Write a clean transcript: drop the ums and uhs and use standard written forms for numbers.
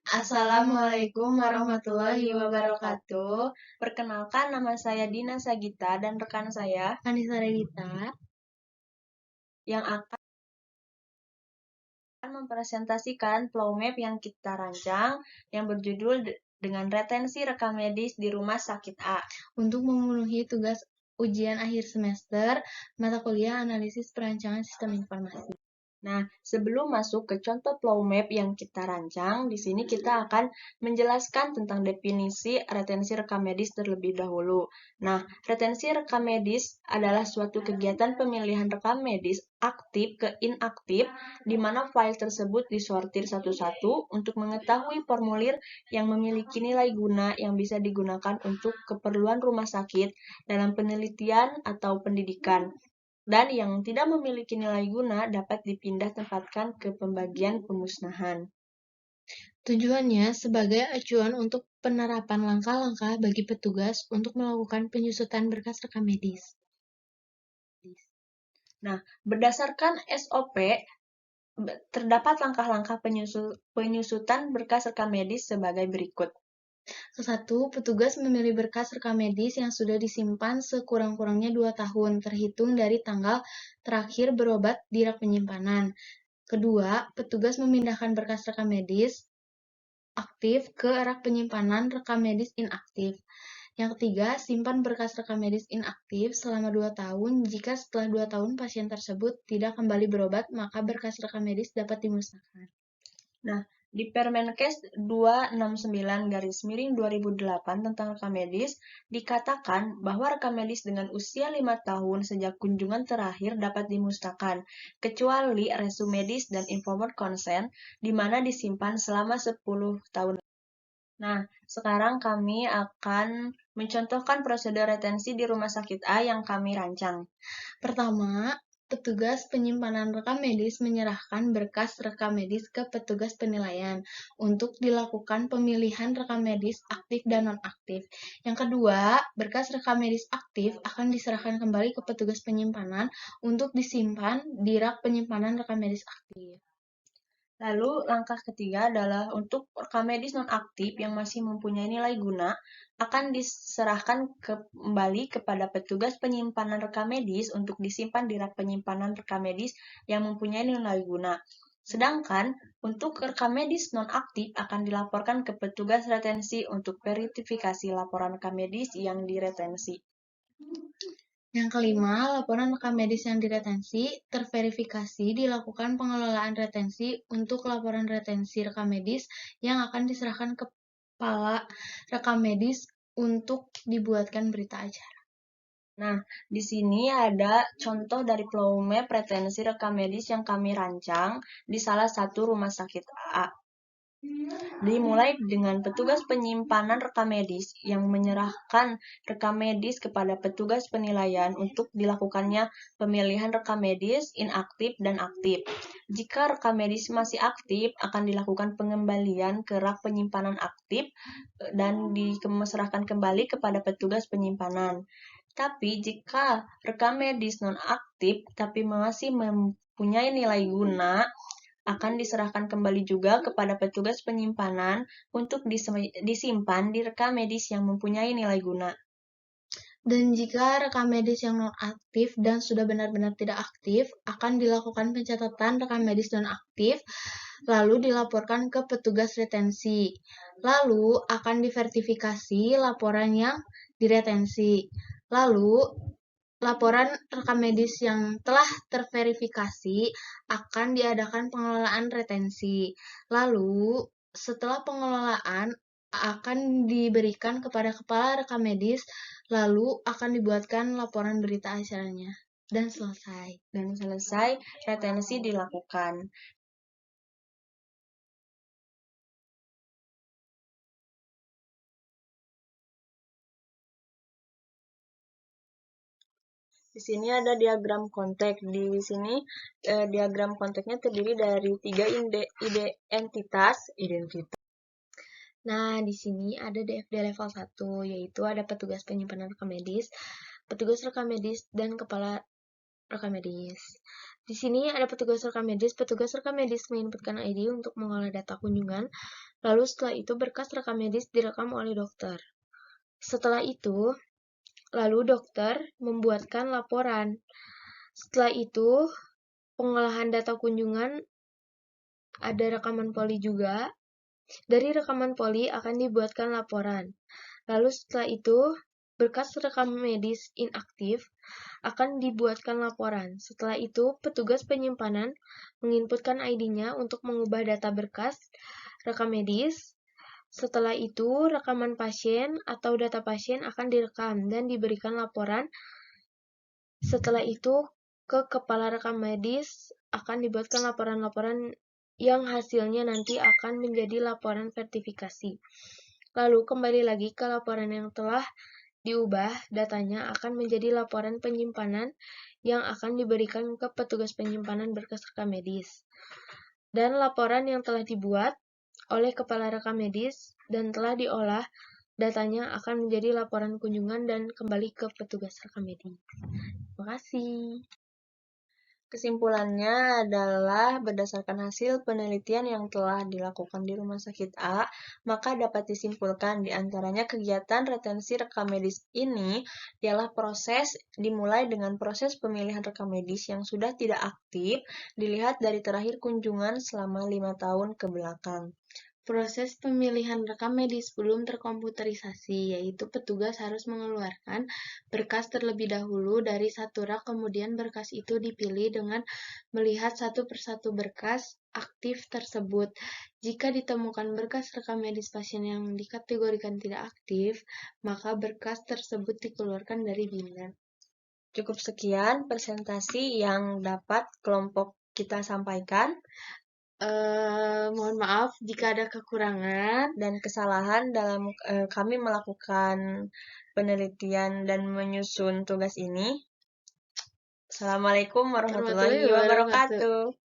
Assalamualaikum warahmatullahi wabarakatuh. Perkenalkan, nama saya Dina Sagita dan rekan saya Anissa Regita yang akan mempresentasikan flow map yang kita rancang yang berjudul dengan retensi rekam medis di rumah sakit A. untuk memenuhi tugas ujian akhir semester mata kuliah analisis perancangan sistem informasi. Nah, sebelum masuk ke contoh flow map yang kita rancang, di sini kita akan menjelaskan tentang definisi retensi rekam medis terlebih dahulu. Nah, retensi rekam medis adalah suatu kegiatan pemilihan rekam medis aktif ke inaktif, di mana file tersebut disortir satu-satu untuk mengetahui formulir yang memiliki nilai guna yang bisa digunakan untuk keperluan rumah sakit dalam penelitian atau pendidikan. Dan yang tidak memiliki nilai guna dapat dipindah tempatkan ke pembagian pemusnahan. Tujuannya sebagai acuan untuk penerapan langkah-langkah bagi petugas untuk melakukan penyusutan berkas rekam medis. Nah, berdasarkan SOP, terdapat langkah-langkah penyusutan berkas rekam medis sebagai berikut. 1. Petugas memilih berkas rekam medis yang sudah disimpan sekurang-kurangnya 2 tahun, terhitung dari tanggal terakhir berobat di rak penyimpanan. Kedua, petugas memindahkan berkas rekam medis aktif ke rak penyimpanan rekam medis inaktif. Yang ketiga, simpan berkas rekam medis inaktif selama 2 tahun. Jika setelah 2 tahun pasien tersebut tidak kembali berobat, maka berkas rekam medis dapat dimusnahkan. Nah, di Permenkes 269/2008 tentang rekam medis, dikatakan bahwa rekam medis dengan usia 5 tahun sejak kunjungan terakhir dapat dimusnahkan, kecuali resume medis dan informed consent, di mana disimpan selama 10 tahun. Nah, sekarang kami akan mencontohkan prosedur retensi di rumah sakit A yang kami rancang. Pertama, petugas penyimpanan rekam medis menyerahkan berkas rekam medis ke petugas penilaian untuk dilakukan pemilihan rekam medis aktif dan nonaktif. Yang kedua, berkas rekam medis aktif akan diserahkan kembali ke petugas penyimpanan untuk disimpan di rak penyimpanan rekam medis aktif. Lalu, langkah ketiga adalah untuk rekam medis nonaktif yang masih mempunyai nilai guna akan diserahkan kembali kepada petugas penyimpanan rekam medis untuk disimpan di rak penyimpanan rekam medis yang mempunyai nilai guna. Sedangkan untuk rekam medis nonaktif akan dilaporkan ke petugas retensi untuk verifikasi laporan rekam medis yang diretensi. Yang kelima, laporan rekam medis yang diretensi terverifikasi dilakukan pengelolaan retensi untuk laporan retensi rekam medis yang akan diserahkan ke kepala rekam medis untuk dibuatkan berita acara. Nah, di sini ada contoh dari flow map retensi rekam medis yang kami rancang di salah satu rumah sakit A. Dimulai dengan petugas penyimpanan rekam medis yang menyerahkan rekam medis kepada petugas penilaian untuk dilakukannya pemilihan rekam medis inaktif dan aktif. Jika rekam medis masih aktif, akan dilakukan pengembalian ke rak penyimpanan aktif dan diserahkan kembali kepada petugas penyimpanan. Tapi jika rekam medis non-aktif tapi masih mempunyai nilai guna, akan diserahkan kembali juga kepada petugas penyimpanan untuk disimpan di rekam medis yang mempunyai nilai guna. Dan jika rekam medis yang non-aktif dan sudah benar-benar tidak aktif, akan dilakukan pencatatan rekam medis non-aktif, lalu dilaporkan ke petugas retensi. Lalu akan diverifikasi laporan yang diretensi. Lalu, laporan rekam medis yang telah terverifikasi akan diadakan pengelolaan retensi. Lalu, setelah pengelolaan akan diberikan kepada kepala rekam medis, lalu akan dibuatkan laporan berita acaranya. Dan selesai Retensi dilakukan. Di sini ada diagram konteks. Di sini diagram konteksnya terdiri dari 3 identitas. Nah, di sini ada DFD level 1, yaitu ada petugas penyimpanan rekam medis, petugas rekam medis, dan kepala rekam medis. Di sini ada petugas rekam medis. Petugas rekam medis menginputkan ID untuk mengolah data kunjungan. Lalu setelah itu berkas rekam medis direkam oleh dokter. Setelah itu, lalu dokter membuatkan laporan. Setelah itu, pengolahan data kunjungan ada rekaman poli juga. Dari rekaman poli akan dibuatkan laporan. Lalu setelah itu, berkas rekam medis inaktif akan dibuatkan laporan. Setelah itu, petugas penyimpanan menginputkan ID-nya untuk mengubah data berkas rekam medis. Setelah itu, rekaman pasien atau data pasien akan direkam dan diberikan laporan. Setelah itu, ke kepala rekam medis akan dibuatkan laporan-laporan yang hasilnya nanti akan menjadi laporan sertifikasi. Lalu kembali lagi ke laporan yang telah diubah, datanya akan menjadi laporan penyimpanan yang akan diberikan ke petugas penyimpanan berkas rekam medis. Dan laporan yang telah dibuat oleh kepala rekam medis dan telah diolah, datanya akan menjadi laporan kunjungan dan kembali ke petugas rekam medis. Terima kasih. Kesimpulannya adalah berdasarkan hasil penelitian yang telah dilakukan di Rumah Sakit A, maka dapat disimpulkan di antaranya kegiatan retensi rekam medis ini ialah dimulai dengan proses pemilihan rekam medis yang sudah tidak aktif dilihat dari terakhir kunjungan selama 5 tahun ke belakang. Proses pemilihan rekam medis belum terkomputerisasi, yaitu petugas harus mengeluarkan berkas terlebih dahulu dari satu rak, kemudian berkas itu dipilih dengan melihat satu persatu berkas aktif tersebut. Jika ditemukan berkas rekam medis pasien yang dikategorikan tidak aktif, maka berkas tersebut dikeluarkan dari binder. Cukup sekian presentasi yang dapat kelompok kita sampaikan. Mohon maaf jika ada kekurangan dan kesalahan dalam kami melakukan penelitian dan menyusun tugas ini. Assalamualaikum warahmatullahi wabarakatuh.